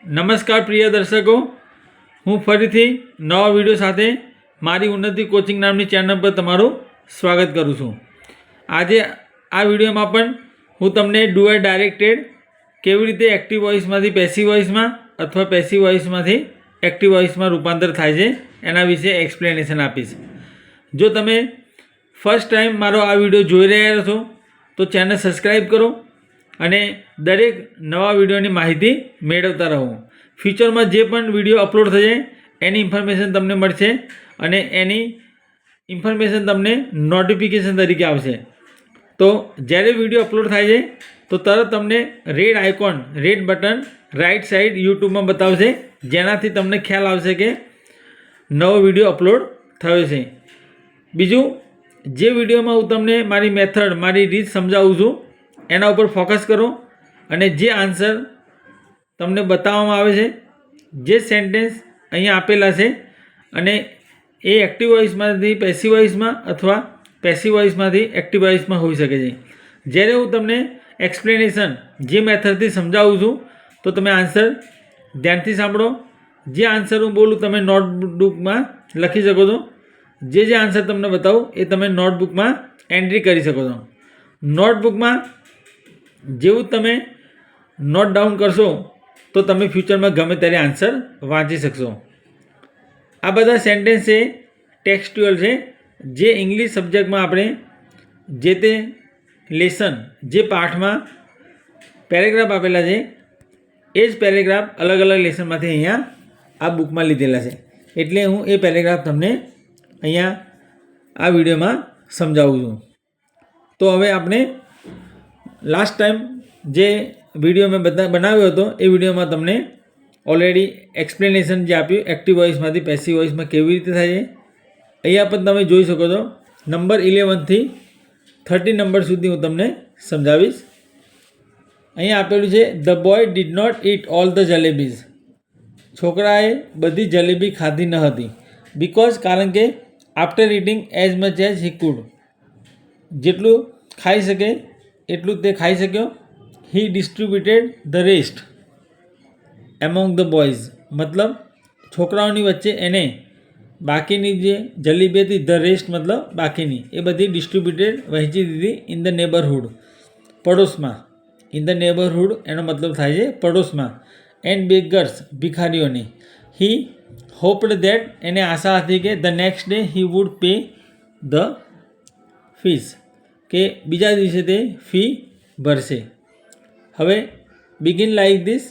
નમસ્કાર પ્રિય દર્શકો, હું ફરીથી નવા વિડીયો સાથે મારી ઉન્નતિ કોચિંગ નામની ચેનલ પર તમારું સ્વાગત કરું છું. આજે આ વિડીયોમાં પણ હું તમને ડુ ડાયરેક્ટેડ કેવી રીતે એક્ટિવ વોઇસમાંથી પેસિવ વોઇસમાં અથવા પેસિવ વોઇસમાંથી એક્ટિવ વોઇસમાં રૂપાંતર થાય છે એના વિશે એક્સપ્લેનેશન આપીશ. જો તમે ફર્સ્ટ ટાઈમ મારો આ વિડીયો જોઈ રહ્યા છો તો ચેનલ સબસ્ક્રાઈબ કરો અને દરેક નવા વિડીયોની માહિતી મેળવતા રહો. ફ્યુચરમાં જે પણ વિડીયો અપલોડ થશે એની ઇન્ફોર્મેશન તમને મળશે અને એની ઇન્ફોર્મેશન તમને નોટિફિકેશન તરીકે આવશે. તો જ્યારે વિડીયો અપલોડ થાય છે તો તરત તમને red icon, red button right side યુટ્યુબમાં બતાવશે, જેનાથી તમને ખ્યાલ આવશે કે નવો વિડીયો અપલોડ થયો છે. બીજું, જે વિડીયોમાં હું તમને મારી મેથડ, મારી રીત સમજાવું છું એના ઉપર ફોકસ કરો અને જે આન્સર તમને બતાવવામાં આવે છે, જે સેન્ટેન્સ અહીંયા આપેલા છે અને એ એક્ટિવ વોઇસમાંથી પેસિવ વોઇસમાં અથવા પેસિવ વોઇસમાંથી એક્ટિવ વોઇસમાં હોઈ શકે છે. જ્યારે હું તમને એક્સપ્લેનેશન જે મેથડથી સમજાવું છું તો તમે આન્સર ધ્યાનથી સાંભળો. જે આન્સર હું બોલું તમે નોટબુકમાં લખી શકો છો. જે આન્સર તમને બતાવું એ તમે નોટબુકમાં એન્ટ્રી કરી શકો છો. નોટબુકમાં જેવું તમે નોટ ડાઉન કરશો તો તમે ફ્યુચરમાં ગમે ત્યારે આન્સર વાંચી શકશો. આ બધા સેન્ટેન્સ છે ટેક્સ્ચ્યુઅલ છે, જે ઇંગ્લિશ સબ્જેક્ટમાં આપણે જે તે લેસન, જે પાઠમાં પેરેગ્રાફ આપેલા છે એ જ પેરેગ્રાફ અલગ અલગ લેસનમાંથી અહીંયા આ બુકમાં લીધેલા છે. એટલે હું એ પેરેગ્રાફ તમને અહીંયા આ વિડીયોમાં સમજાવું છું. તો હવે આપણે લાસ્ટ ટાઈમ જે વિડીયો મેં બનાવ્યો હતો એ વિડીયોમાં તમને ઓલરેડી એક્સપ્લેનેશન જે આપ્યું એક્ટિવ વોઇસમાંથી પેસિવ વોઇસમાં કેવી રીતે થાય છે. અહીંયા પણ તમે જોઈ શકો છો. નંબર 11થી 30 નંબર સુધી હું તમને સમજાવીશ. અહીંયા આપેલું છે the boy did not eat all the jalebis. છોકરાએ બધી જલેબી ખાધી ન હતી. બિકોઝ કારણ કે after eating as much as he could. જેટલું ખાઈ શકે એટલું તે ખાઈ શક્યો. He distributed the rest among the boys. મતલબ છોકરાઓની વચ્ચે એને બાકીની જે જલેબી હતી, ધ રેસ્ટ મતલબ બાકીની, એ બધી ડિસ્ટ્રીબ્યુટેડ વહેંચી દીધી ઇન ધ નેબરહુડ, પડોશમાં. ઇન ધ નેબરહુડ એનો મતલબ થાય છે પડોશમાં. એન્ડ બેગર્સ, ભિખારીઓની. હી હોપ્ડ ધેટ, એને આશા હતી કે the next day he would pay the fees, કે બીજા દિવસે તે ફી ભરશે. હવે begin like this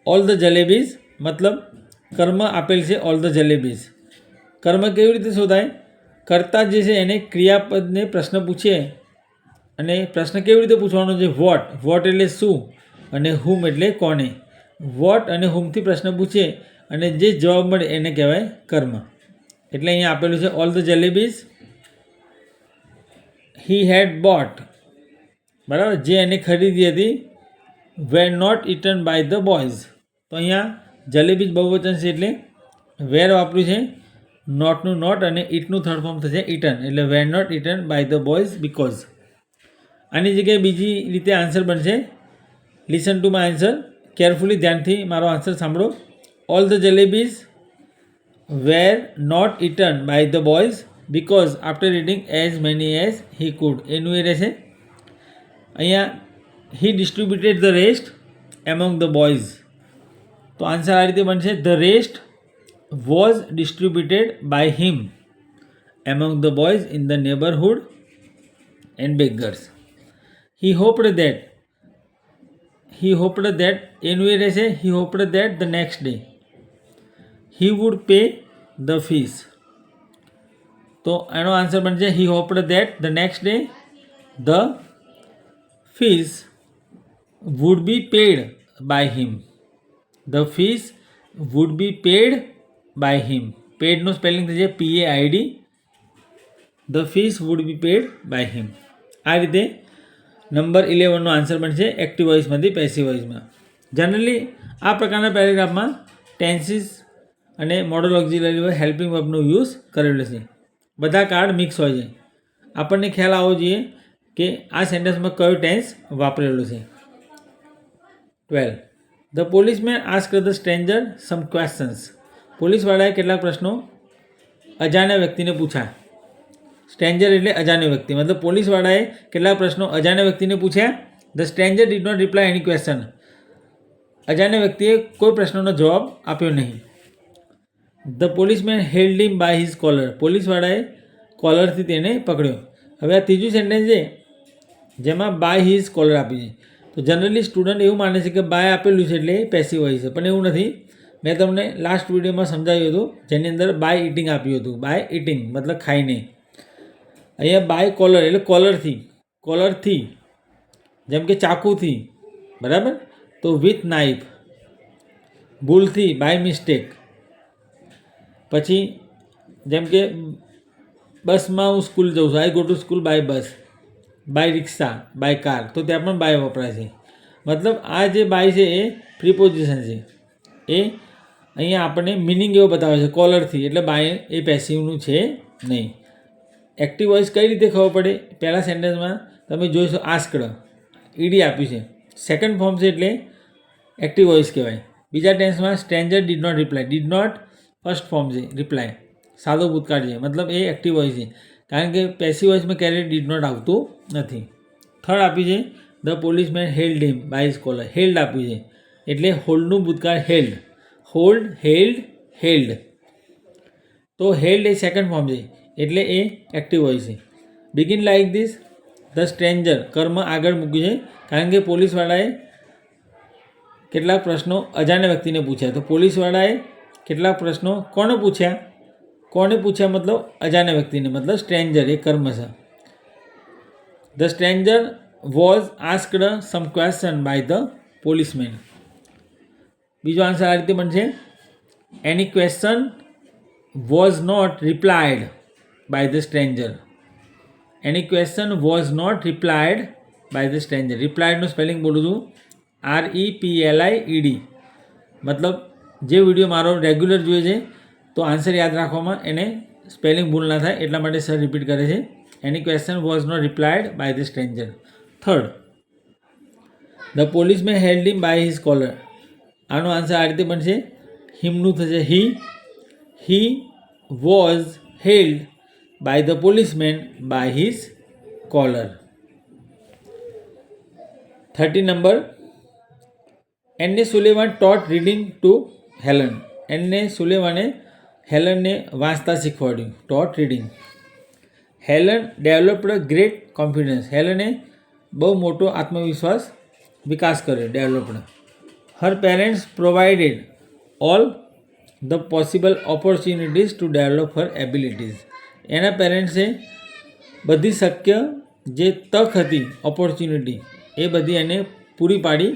all the jalebis, મતલબ કર્મ આપેલ છે ઓલ ધ જલેબીઝ. કર્મ કેવી રીતે શોધાય? કર્તા જે છે એને ક્રિયાપદને પ્રશ્ન પૂછીએ અને પ્રશ્ન કેવી રીતે પૂછવાનો છે? વોટ એટલે શું અને હુમ એટલે કોને. વોટ અને હુમથી પ્રશ્ન પૂછીએ અને જે જવાબ મળે એને કહેવાય કર્મ. એટલે અહીંયા આપેલું છે all the jalebis he had bought, બરાબર, જે એને ખરીદી હતી, were not eaten by the boys. તો અહીંયા જલેબીજ બહુવચન છે એટલે વેર વાપર્યું છે, નોટનું નોટ અને ઇટનું થર્ડ ફોર્મ થશે ઇટન, એટલે were not eaten by the boys because. આની જગ્યાએ બીજી રીતે આન્સર બનશે. Listen to my answer, carefully, ધ્યાનથી મારો આન્સર સાંભળો. All the jalebis were not eaten by the boys because after eating as many as he could. એનું એ રહેશે. અહીંયા he distributed the rest among the boys. તો આન્સર આ રીતે બનશે. The rest was distributed by him among the boys in the neighbourhood and beggars. He hoped that, એનું એ રહેશે. He hoped that the next day he would pay the fees. તો એનો answer બનશે he hoped that the next day the fees would be paid by him. The fees would be paid by him. Paid નું spelling થશે PAID. The fees would be paid by him. આ રીતે number 11નો answer બનશે active વોઇસમાંથી passive વોઇસમાં. Generally આ પ્રકારના પેરેગ્રાફમાં tenses અને model auxiliary helping વર્બનો use કરેલો છે. બધા કાર્ડ મિક્સ હોય છે. આપણને ખ્યાલ આવવો જોઈએ કે આ સેન્ટેન્સમાં કયો ટેન્સ વાપરેલો છે. 12. The policeman ask the stranger some questions. પોલીસવાળાએ કેટલાક પ્રશ્નો અજાણ્યા વ્યક્તિને પૂછ્યા. સ્ટ્રેન્જર એટલે અજાણ્યો વ્યક્તિ, મતલબ પોલીસવાળાએ કેટલાક પ્રશ્નો અજાણ્યા વ્યક્તિને પૂછ્યા. The stranger did not reply any question. અજાણ્યા વ્યક્તિએ કોઈ પ્રશ્નનો જવાબ આપ્યો નહીં. The policeman held him by his collar. પોલીસવાળાએ કોલરથી તેને પકડ્યો. હવે આ ત્રીજું સેન્ટેન્સ છે જેમાં બાય હિઝ કોલર આપી છે. તો જનરલી સ્ટુડન્ટ એવું માને છે કે બાય આપેલું છે એટલે પેસિવ વોઇસ છે, પણ એવું નથી. મેં તમને લાસ્ટ વિડીયોમાં સમજાવ્યું હતું જેની અંદર બાય ઇટિંગ આપ્યું હતું. બાય ઇટિંગ મતલબ ખાઈને. અહીંયા બાય કોલર એટલે કોલરથી જેમ કે ચાકુથી, બરાબર. તો વિથ નાઇફ, ભૂલથી, બાય મિસ્ટેક. પછી જેમ કે બસમાં હું સ્કૂલ જઉં છું, I go to school by bus. By rickshaw, by car, તો ત્યાં પણ બાય વપરાય છે. મતલબ આ જે બાય છે એ પ્રિપોઝિશન છે. એ અહીંયા આપણને મિનિંગ એવો બતાવે છે કોલરથી, એટલે બાય એ પેસિવનું છે નહીં. એક્ટિવ વોઇસ કઈ રીતે ખબર પડે? પહેલાં સેન્ટેન્સમાં તમે જોઈશો આસ્કડ, ઈડી આપ્યું છે. સેકન્ડ ફોર્મ છે એટલે એક્ટિવ વોઇસ કહેવાય. બીજા ટેન્સમાં stranger did not reply. Did not first form છે, રિપ્લાય સાદો ભૂતકાળ છે, મતલબ એ એક્ટિવ વોઇસ છે. કારણ કે પેસિવ વોઇસમાં ક્યારેય ડીડ નોટ આવતું નથી. થર્ડ આપ્યું છે the policeman held him by his collar. Held આપ્યું છે એટલે હોલ્ડનું ભૂતકાળ હેલ્ડ. Hold, held. તો હેલ્ડ એ સેકન્ડ ફોર્મ છે એટલે એ એક્ટિવ વોઇસ છે. Begin like this. The stranger કર્મ આગળ મૂક્યું છે કારણ કે પોલીસવાળાએ કેટલાક પ્રશ્નો અજાણ્યા વ્યક્તિને પૂછ્યા. તો પોલીસવાળાએ કેટલાક પ્રશ્નો કોને પૂછ્યા મતલબ અજાણ્યા વ્યક્તિને, મતલબ સ્ટ્રેન્જર એ કર્મ છે. The stranger was asked some question by the policeman. બીજો આન્સર આ રીતે બનશે. Any question was not replied by the stranger. Any question was not replied by the stranger. રિપ્લાયડનું સ્પેલિંગ બોલું છું, REPLIED. મતલબ જે વિડીયો મારો રેગ્યુલર જોઈએ છે તો આન્સર યાદ રાખવામાં એને સ્પેલિંગ ભૂલ ના થાય એટલા માટે સર રિપીટ કરે છે. Any question was not replied by the stranger. Third, the policeman held him by his collar. આનો આન્સર આ રીતે બનશે. હિમનું થશે he was held by the policeman by his collar. 30 number, Anne Sullivan taught reading to Helen. Anne સુલેવાને હેલનને વાંચતા શીખવાડ્યું. Taught reading. Helen developed great confidence. હેલને બહુ મોટો આત્મવિશ્વાસ વિકાસ કર્યો, developed. Her parents provided all the possible opportunities to develop her abilities. એના પેરેન્ટ્સે બધી શક્ય જે તક હતી, ઓપોર્ચ્યુનિટી, એ બધી એને પૂરી પાડી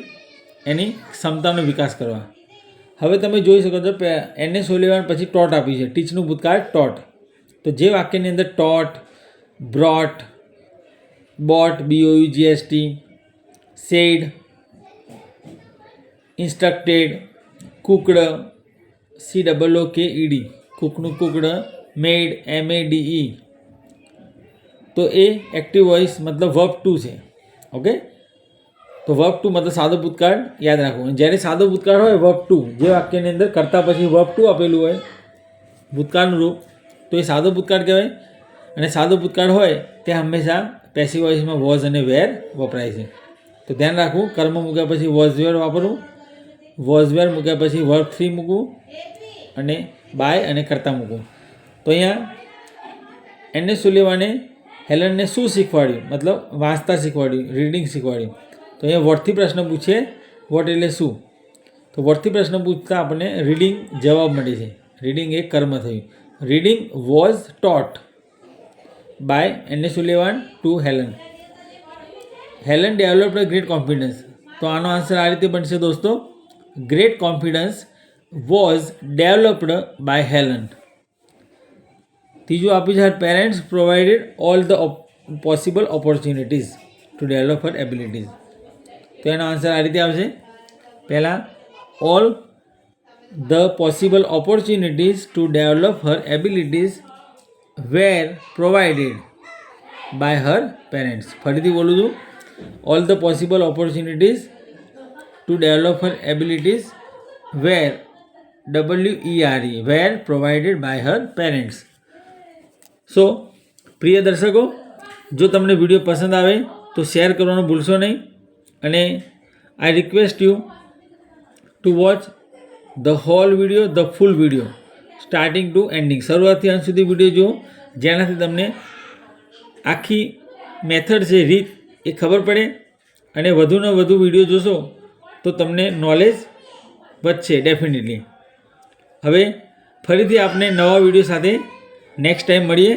એની ક્ષમતાનો વિકાસ કરવા. હવે તમે જોઈ શકો છો એને સોલેવાન પછી ટોટ આપી છે. ટીચનું ભૂતકાળ ટોટ. તો જે વાક્યની અંદર taught, brought, bought, BOUGST, said, instructed, cooked, COOKED, કુકનું કુકડ, મેડ, MADE. તો એ એક્ટિવ વોઇસ મતલબ વર્બ 2 છે. ઓકે, તો વર્બ 2 મતલબ સાદો ભૂતકાળ યાદ રાખવું. જ્યારે સાદો ભૂતકાળ હોય વર્બ 2, જે વાક્યની અંદર કરતા પછી વર્બ 2 આપેલું હોય ભૂતકાળનું રૂપ, તો એ સાદો ભૂતકાળ કહેવાય. અને સાદો ભૂતકાળ હોય ત્યાં હંમેશા પેસિવ વોઇસમાં વોઝ અને વેર વપરાય છે. તો ધ્યાન રાખવું, કર્મ મૂક્યા પછી વોઝ વેર વાપરવું, વોઝ વેર મૂક્યા પછી વર્બ 3 મૂકવું, અને બાય અને કરતા મૂકવું. તો અહીંયા એને સુલેવાને હેલનને શું શીખવાડ્યું? મતલબ વાંચતા શીખવાડ્યું, રીડિંગ શીખવાડ્યું. તો અહીંયા વોટથી પ્રશ્ન પૂછે. વોટ એટલે શું? તો વોટથી પ્રશ્ન પૂછતા આપણને રીડિંગ જવાબ મળે છે. રીડિંગ એ કર્મ થયું. Reading was taught by Anne Sullivan to Helen. Helen developed great confidence. તો આનો આન્સર આ રીતે બનશે દોસ્તો. Great confidence was developed by Helen. ત્રીજું આપ્યું છે her parents provided all the possible opportunities to develop her abilities. તો એનો આન્સર આ રીતે આવશે. પહેલાં all the possible opportunities to develop her abilities were provided by her parents. ફરીથી બોલું છું. All the possible opportunities to develop her abilities were provided by her parents. So પ્રિય દર્શકો, જો તમને વિડીયો પસંદ આવે તો શેર કરવાનું ભૂલશો નહીં અને I request you to watch the whole video, the full video starting to ending. શરૂઆતથી અંત સુધી વિડીયો જુઓ, જેનાથી તમને આખી મેથડ છે, રીત એ ખબર પડે અને વધુને વધુ વિડીયો જોશો તો તમને નોલેજ વધશે ડેફિનેટલી. હવે ફરીથી આપણે નવા વિડીયો સાથે નેક્સ્ટ ટાઈમ મળીએ.